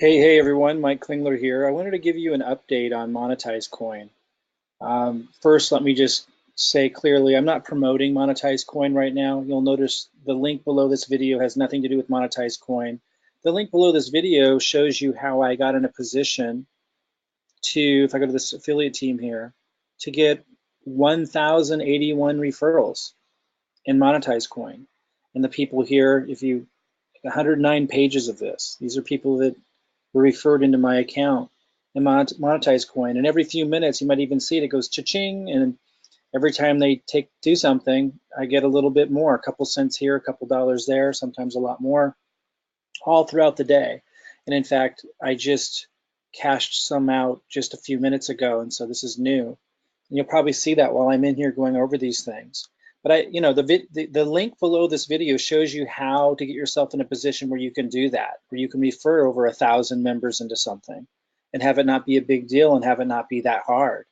Hey everyone, Mike Klingler here. I wanted to give you an update on Monetize Coin. First, let me just say clearly, I'm not promoting Monetize Coin right now. You'll notice the link below this video has nothing to do with Monetize Coin. The link below this video shows you how I got in a position to, if I go to this affiliate team here, to get 1,081 referrals in Monetize Coin. And the people here, if you, 109 pages of this, these are people that were referred into my account and Monetize Coin. And every few minutes, you might even see it, it goes cha-ching. And every time they do something, I get a little bit more, a couple cents here, a couple dollars there, sometimes a lot more, all throughout the day. And in fact, I just cashed some out just a few minutes ago. And so this is new. And you'll probably see that while I'm in here going over these things. But the link below this video shows you how to get yourself in a position where you can do that, where you can refer over 1,000 members into something and have it not be a big deal and have it not be that hard.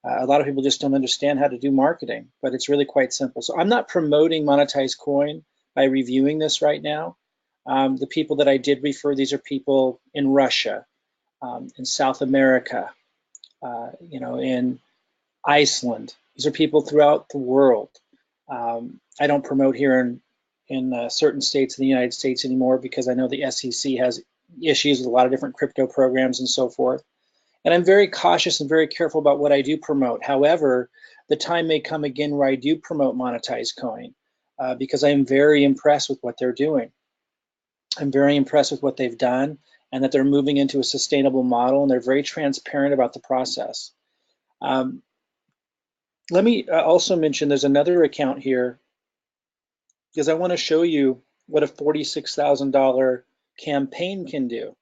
A lot of people just don't understand how to do marketing, but it's really quite simple. So I'm not promoting Monetize Coin by reviewing this right now. The people that I did refer, these are people in Russia, in South America, in Iceland. These are people throughout the world. I don't promote here in certain states in the United States anymore because I know the SEC has issues with a lot of different crypto programs and so forth. And I'm very cautious and very careful about what I do promote. However, the time may come again where I do promote Monetize Coin because I am very impressed with what they're doing. I'm very impressed with what they've done and that they're moving into a sustainable model, and they're very transparent about the process. Let me also mention there's another account here because I want to show you what a $46,000 campaign can do.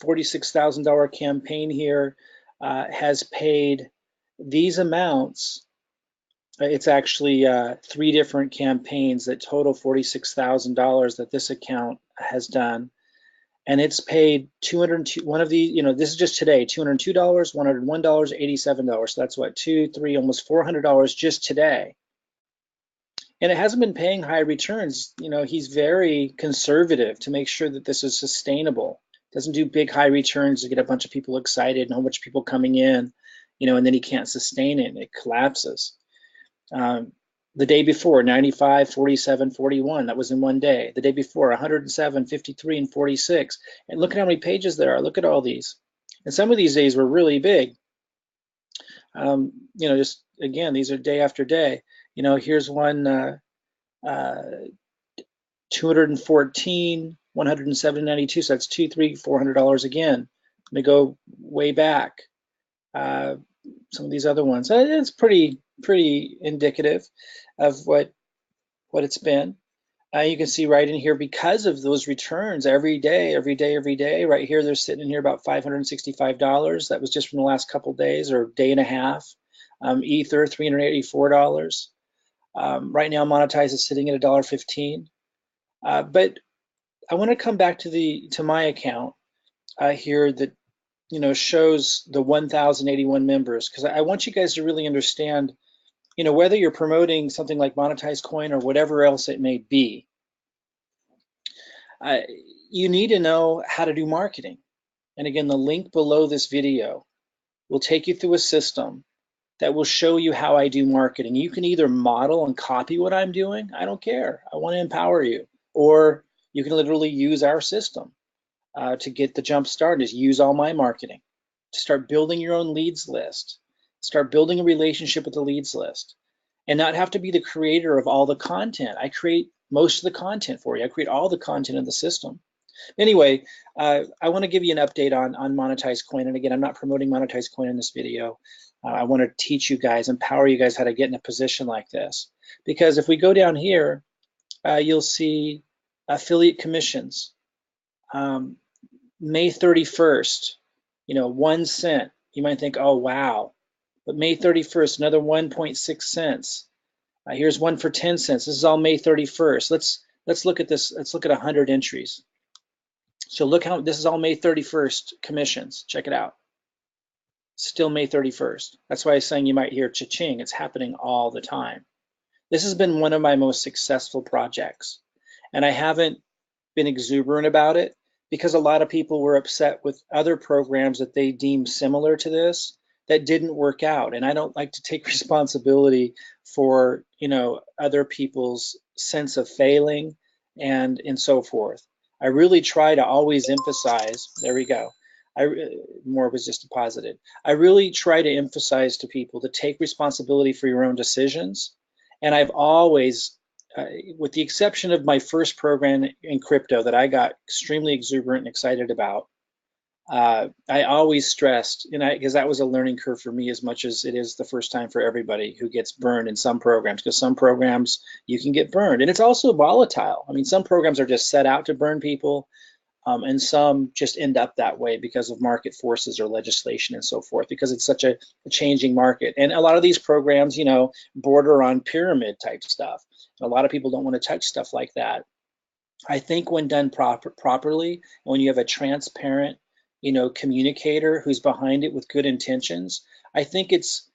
$46,000 campaign here has paid these amounts. It's actually 3 different campaigns that total $46,000 that this account has done. And it's paid 202, one of these, this is just today, $202, $101, $87. So that's what, 2, 3, almost $400 just today. And it hasn't been paying high returns. He's very conservative to make sure that this is sustainable. Doesn't do big high returns to get a bunch of people excited and a whole bunch of people coming in, and then he can't sustain it and it collapses. The day before, 95, 47, 41, that was in one day. The day before, 107, 53, and 46. And look at how many pages there are. Look at all these. And some of these days were really big. Just again, these are day after day. Here's one 214, 107, 92. So that's $200, $300, $400 again. I'm gonna go way back. Some of these other ones. It's pretty indicative of what it's been. You can see right in here, because of those returns every day, right here, they're sitting in here about $565. That was just from the last couple days or day and a half. Ether, $384. Right now, Monetize is sitting at $1.15. But I want to come back to my account here that shows the 1,081 members, because I want you guys to really understand, whether you're promoting something like Monetize Coin or whatever else it may be, you need to know how to do marketing. And again, the link below this video will take you through a system that will show you how I do marketing. You can either model and copy what I'm doing. I don't care. I want to empower you. Or you can literally use our system to get the jump started. Is use all my marketing to start building your own leads list. Start building a relationship with the leads list, and not have to be the creator of all the content. I create most of the content for you. I create all the content in the system. Anyway, I want to give you an update on Monetize Coin. And again, I'm not promoting Monetize Coin in this video. I want to teach you guys, empower you guys how to get in a position like this. Because if we go down here, you'll see affiliate commissions. May 31st, 1 cent. You might think, oh, wow. But May 31st, another 1.6 cents. Here's one for 10 cents. This is all May 31st. Let's look at this. Let's look at 100 entries. So look how this is all May 31st commissions. Check it out. Still May 31st. That's why I was saying you might hear cha-ching. It's happening all the time. This has been one of my most successful projects, and I haven't been exuberant about it because a lot of people were upset with other programs that they deemed similar to this that didn't work out. And I don't like to take responsibility for, other people's sense of failing and so forth. I really try to always emphasize, there we go. More was just deposited. I really try to emphasize to people to take responsibility for your own decisions. And I've always, with the exception of my first program in crypto that I got extremely exuberant and excited about, I always stressed, because that was a learning curve for me as much as it is the first time for everybody who gets burned in some programs, because some programs you can get burned. And it's also volatile. I mean, some programs are just set out to burn people, and some just end up that way because of market forces or legislation and so forth, because it's such a changing market. And a lot of these programs, border on pyramid type stuff. And a lot of people don't want to touch stuff like that. I think when done properly, when you have a transparent, communicator who's behind it with good intentions, I think it's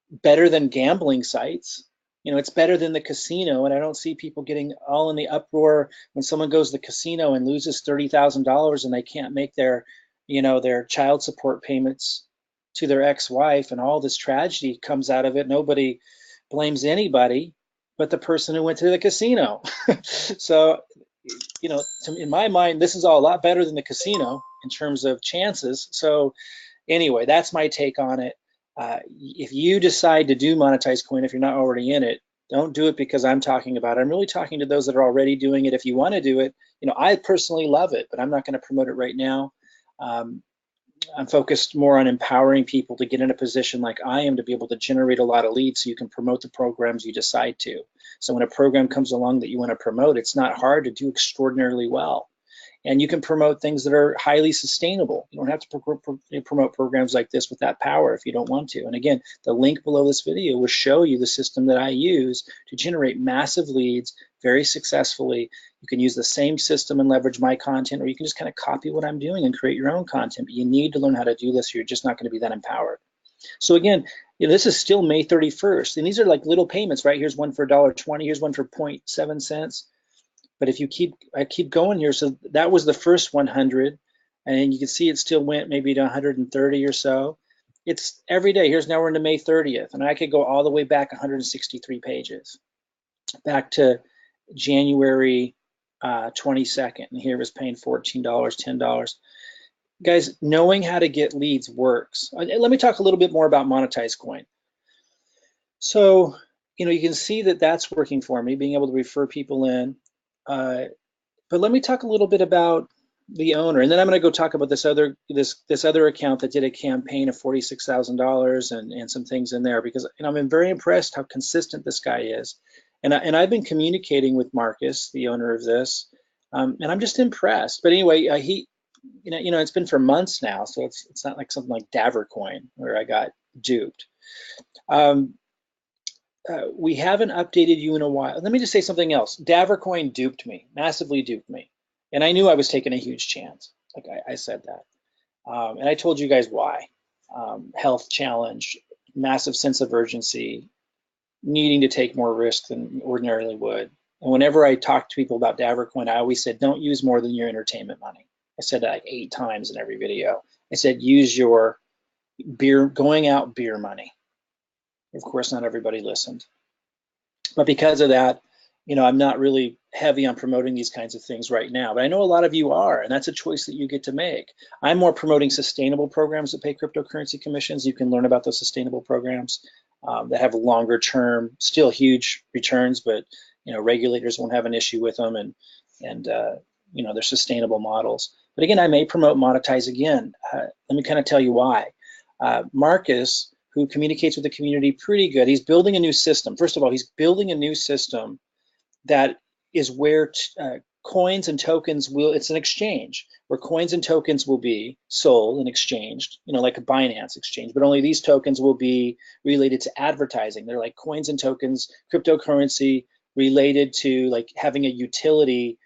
better than gambling sites. It's better than the casino, and I don't see people getting all in the uproar when someone goes to the casino and loses $30,000 and they can't make their child support payments to their ex-wife, and all this tragedy comes out of it. Nobody blames anybody but the person who went to the casino. So, in my mind, this is all a lot better than the casino in terms of chances. So anyway, that's my take on it. If you decide to do Monetize Coin, if you're not already in it, don't do it because I'm talking about it. I'm really talking to those that are already doing it. If you want to do it, I personally love it, but I'm not going to promote it right now. I'm focused more on empowering people to get in a position like I am to be able to generate a lot of leads so you can promote the programs you decide to. So when a program comes along that you want to promote, it's not hard to do extraordinarily well. And you can promote things that are highly sustainable. You don't have to promote programs like this with that power if you don't want to. And again, the link below this video will show you the system that I use to generate massive leads very successfully. You can use the same system and leverage my content, or you can just kind of copy what I'm doing and create your own content. But you need to learn how to do this, or you're just not going to be that empowered. So again, this is still May 31st, and these are like little payments, right? Here's one for $1.20, here's one for 0.7 cents. But if I keep going here, so that was the first 100, and you can see it still went maybe to 130 or so. It's every day. Now we're into May 30th, and I could go all the way back 163 pages, back to January 22nd, and here it was paying $14, $10. Guys, knowing how to get leads works. Let me talk a little bit more about Monetize Coin. So, you can see that that's working for me, being able to refer people in. But let me talk a little bit about the owner, and then I'm going to go talk about this other account that did a campaign of $46,000 and some things in there, because I'm very impressed how consistent this guy is, and I've been communicating with Marcus, the owner of this, and I'm just impressed. But anyway, he, it's been for months now, so it's not like something like Davercoin where I got duped. We haven't updated you in a while. Let me just say something else. Davercoin duped me, massively duped me. And I knew I was taking a huge chance. Like I said that. And I told you guys why. Health challenge, massive sense of urgency, needing to take more risk than ordinarily would. And whenever I talk to people about Davercoin, I always said, don't use more than your entertainment money. I said that like 8 times in every video. I said, use your going out beer money. Of course, not everybody listened. But because of that, I'm not really heavy on promoting these kinds of things right now. But I know a lot of you are, and that's a choice that you get to make. I'm more promoting sustainable programs that pay cryptocurrency commissions. You can learn about those sustainable programs that have longer term, still huge returns, but regulators won't have an issue with them, and they're sustainable models. But again, I may promote Monetize again. Let me kind of tell you why. Marcus, who communicates with the community pretty good. He's building a new system. First of all, he's building a new system that is where coins and tokens it's an exchange where coins and tokens will be sold and exchanged, like a Binance exchange, but only these tokens will be related to advertising. They're like coins and tokens, cryptocurrency related to like having a utility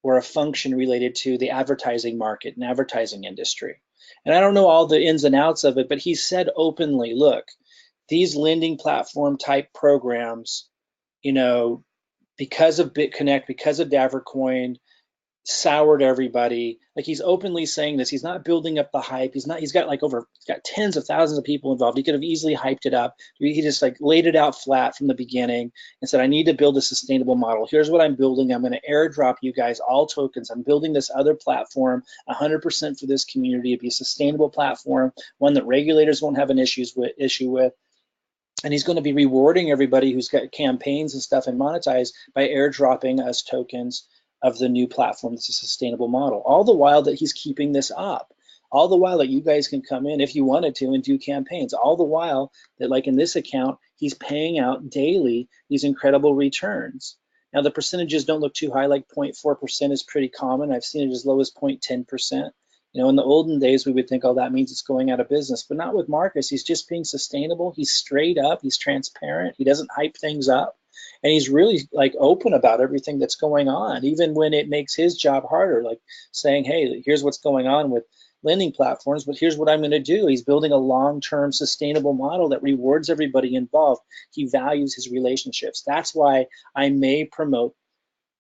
or a function related to the advertising market and advertising industry. And I don't know all the ins and outs of it, but he said openly, look, these lending platform type programs, because of BitConnect, because of Davercoin, soured everybody. Like, he's openly saying this. He's not building up the hype. He's got tens of thousands of people involved. He could have easily hyped it up. He just like laid it out flat from the beginning and said, I need to build a sustainable model. Here's what I'm building. I'm going to airdrop you guys all tokens. I'm building this other platform 100% for this community. It'd be a sustainable platform, one that regulators won't have an issue with. And he's going to be rewarding everybody who's got campaigns and stuff and Monetize by airdropping us tokens of the new platform that's a sustainable model. All the while that he's keeping this up. All the while that you guys can come in if you wanted to and do campaigns. All the while that, like in this account, he's paying out daily these incredible returns. Now the percentages don't look too high, like 0.4% is pretty common. I've seen it as low as 0.10%. In the olden days, we would think, oh, that means it's going out of business, but not with Marcus. He's just being sustainable. He's straight up. He's transparent. He doesn't hype things up. And he's really like open about everything that's going on, even when it makes his job harder, like saying, hey, here's what's going on with lending platforms, but here's what I'm going to do. He's building a long-term sustainable model that rewards everybody involved. He values his relationships. That's why I may promote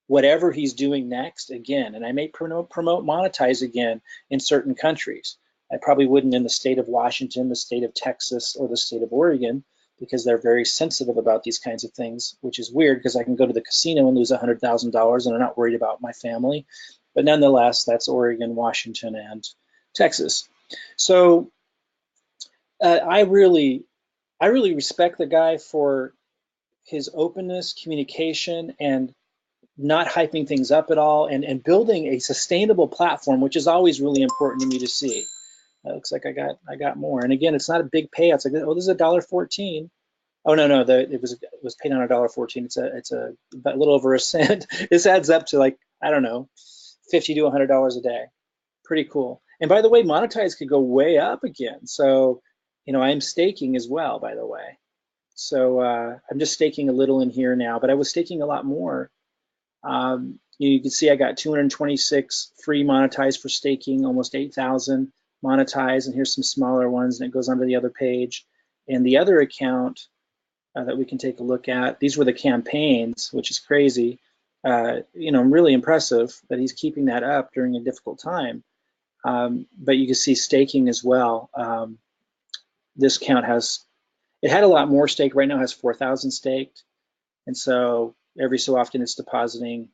whatever he's doing next again, and I may promote Monetize again in certain countries. I probably wouldn't in the state of Washington, the state of Texas, or the state of Oregon, because they're very sensitive about these kinds of things, which is weird because I can go to the casino and lose $100,000 and I'm not worried about my family. But nonetheless, that's Oregon, Washington, and Texas. So I really respect the guy for his openness, communication, and not hyping things up at all, and building a sustainable platform, which is always really important to me to see. It looks like I got more. And again, it's not a big payout. It's like, oh, this is $1.14. Oh no, it was paid on $1.14. It's a little over a cent. This adds up to, like, I don't know, $50 to $100 a day. Pretty cool. And by the way, Monetize could go way up again. So, I'm staking as well, by the way. So I'm just staking a little in here now, but I was staking a lot more. You can see I got 226 free Monetize for staking, almost 8,000 Monetize, and here's some smaller ones, and it goes onto the other page. And the other account that we can take a look at, these were the campaigns, which is crazy. Really impressive that he's keeping that up during a difficult time. But you can see staking as well. This account it had a lot more stake. Right now it has 4,000 staked. And so every so often it's depositing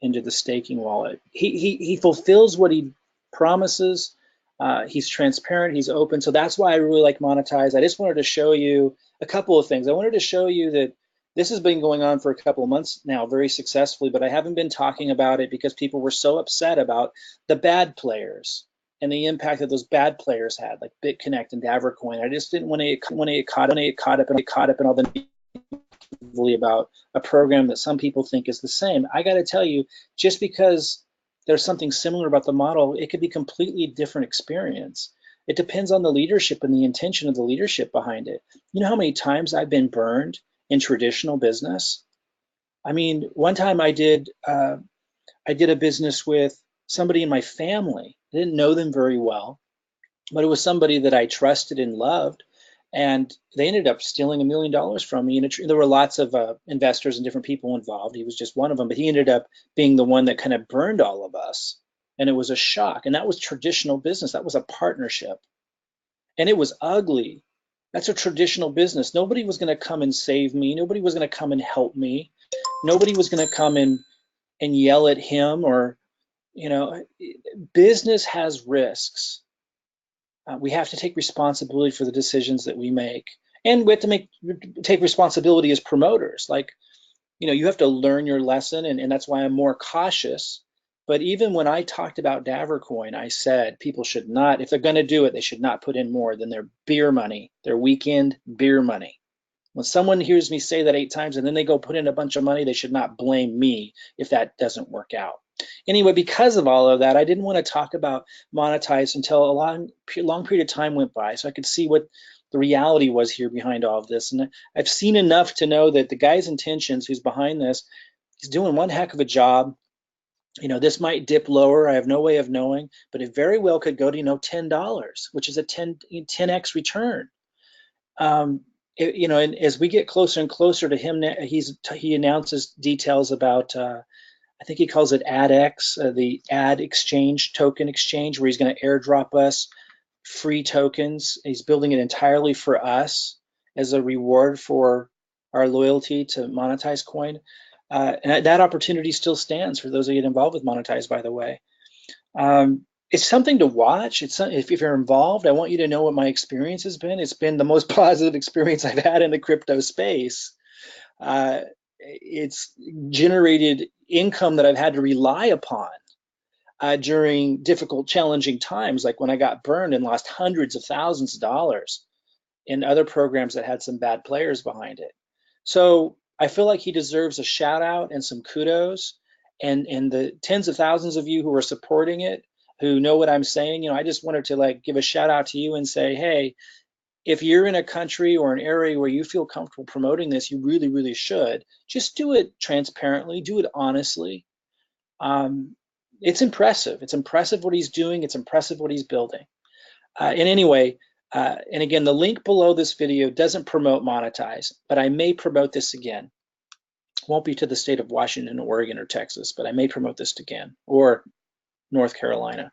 into the staking wallet. He fulfills what he promises. He's transparent, he's open. So that's why I really like Monetize. I just wanted to show you a couple of things. I wanted to show you that this has been going on for a couple of months now very successfully, but I haven't been talking about it because people were so upset about the bad players and the impact that those bad players had, like BitConnect and Davercoin. I just didn't want to get caught up in all the about a program that some people think is the same. I got to tell you, just because there's something similar about the model, it could be completely different experience. It depends on the leadership and the intention of the leadership behind it. You know how many times I've been burned in traditional business? I mean, one time I did a business with somebody in my family. I didn't know them very well, but it was somebody that I trusted and loved. And they ended up stealing $1 million from me. And there were lots of investors and different people involved. He was just one of them, but he ended up being the one that kind of burned all of us. And it was a shock. And that was traditional business. That was a partnership. And it was ugly. That's a traditional business. Nobody was going to come and save me. Nobody was going to come and help me. Nobody was going to come and yell at him, or, business has risks. We have to take responsibility for the decisions that we make, and we have to take responsibility as promoters. Like, you have to learn your lesson, and that's why I'm more cautious. But even when I talked about Davercoin, I said people should not, if they're going to do it, they should not put in more than their beer money, their weekend beer money. When someone hears me say that 8 times and then they go put in a bunch of money, they should not blame me if that doesn't work out. Anyway, because of all of that, I didn't want to talk about Monetize until a long period of time went by, so I could see what the reality was here behind all of this. And I've seen enough to know that the guy's intentions, who's behind this, he's doing one heck of a job. This might dip lower. I have no way of knowing, but it very well could go to $10, which is a 10x return. And as we get closer and closer to him, he announces details about I think he calls it AdX, the ad exchange, token exchange, where he's going to airdrop us free tokens. He's building it entirely for us as a reward for our loyalty to Monetize Coin. And that opportunity still stands for those who get involved with Monetize, by the way. It's something to watch. If you're involved, I want you to know what my experience has been. It's been the most positive experience I've had in the crypto space. It's generated income that I've had to rely upon during difficult, challenging times, like when I got burned and lost hundreds of thousands of dollars in other programs that had some bad players behind it. So I feel like he deserves a shout out and some kudos. And the tens of thousands of you who are supporting it, who know what I'm saying, I just wanted to like give a shout out to you and say, hey, if you're in a country or an area where you feel comfortable promoting this, you really, really should. Just do it transparently, do it honestly. It's impressive. It's impressive what he's doing. It's impressive what he's building. And anyway, and again, the link below this video doesn't promote Monetize, but I may promote this again. Won't be to the state of Washington, Oregon, or Texas, but I may promote this again, or North Carolina.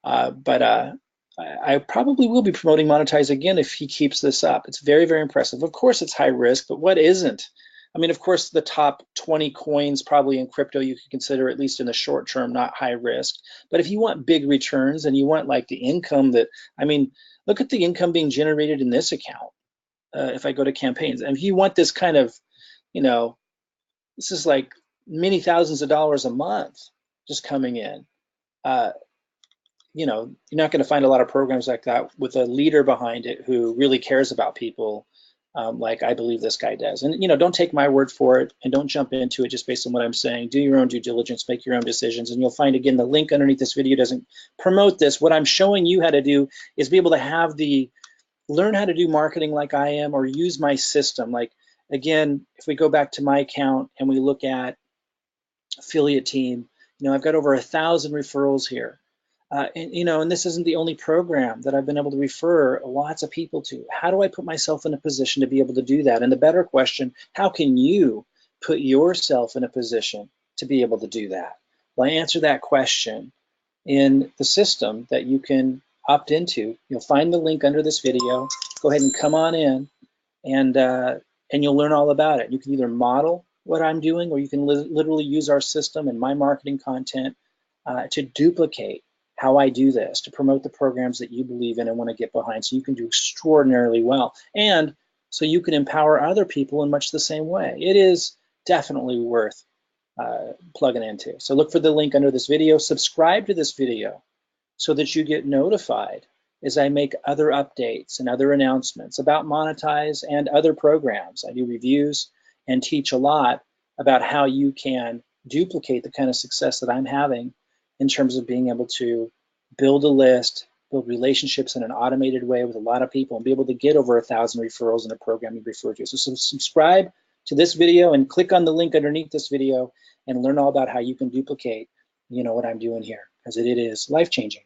I probably will be promoting Monetize again if he keeps this up. It's very, very impressive. Of course, it's high risk, but what isn't? I mean, of course, the top 20 coins probably in crypto you could consider, at least in the short term, not high risk. But if you want big returns and you want like the income that, I mean, look at the income being generated in this account. If I go to campaigns, and if you want this kind of, this is like many thousands of dollars a month just coming in. You're not going to find a lot of programs like that with a leader behind it who really cares about people like I believe this guy does. And, don't take my word for it and don't jump into it just based on what I'm saying. Do your own due diligence, make your own decisions, and you'll find, again, the link underneath this video doesn't promote this. What I'm showing you how to do is be able to learn how to do marketing like I am, or use my system. Like, again, if we go back to my account and we look at affiliate team, I've got over 1,000 referrals here. And this isn't the only program that I've been able to refer lots of people to. How do I put myself in a position to be able to do that? And the better question, how can you put yourself in a position to be able to do that? Well, I answer that question in the system that you can opt into. You'll find the link under this video. Go ahead and come on in, and you'll learn all about it. You can either model what I'm doing, or you can literally use our system and my marketing content to duplicate how I do this, to promote the programs that you believe in and want to get behind, so you can do extraordinarily well, and so you can empower other people in much the same way. It is definitely worth plugging into. So look for the link under this video. Subscribe to this video so that you get notified as I make other updates and other announcements about Monetize and other programs. I do reviews and teach a lot about how you can duplicate the kind of success that I'm having in terms of being able to build a list, build relationships in an automated way with a lot of people, and be able to get over 1,000 referrals in a program you refer to. So subscribe to this video and click on the link underneath this video and learn all about how you can duplicate, what I'm doing here, because it is life-changing.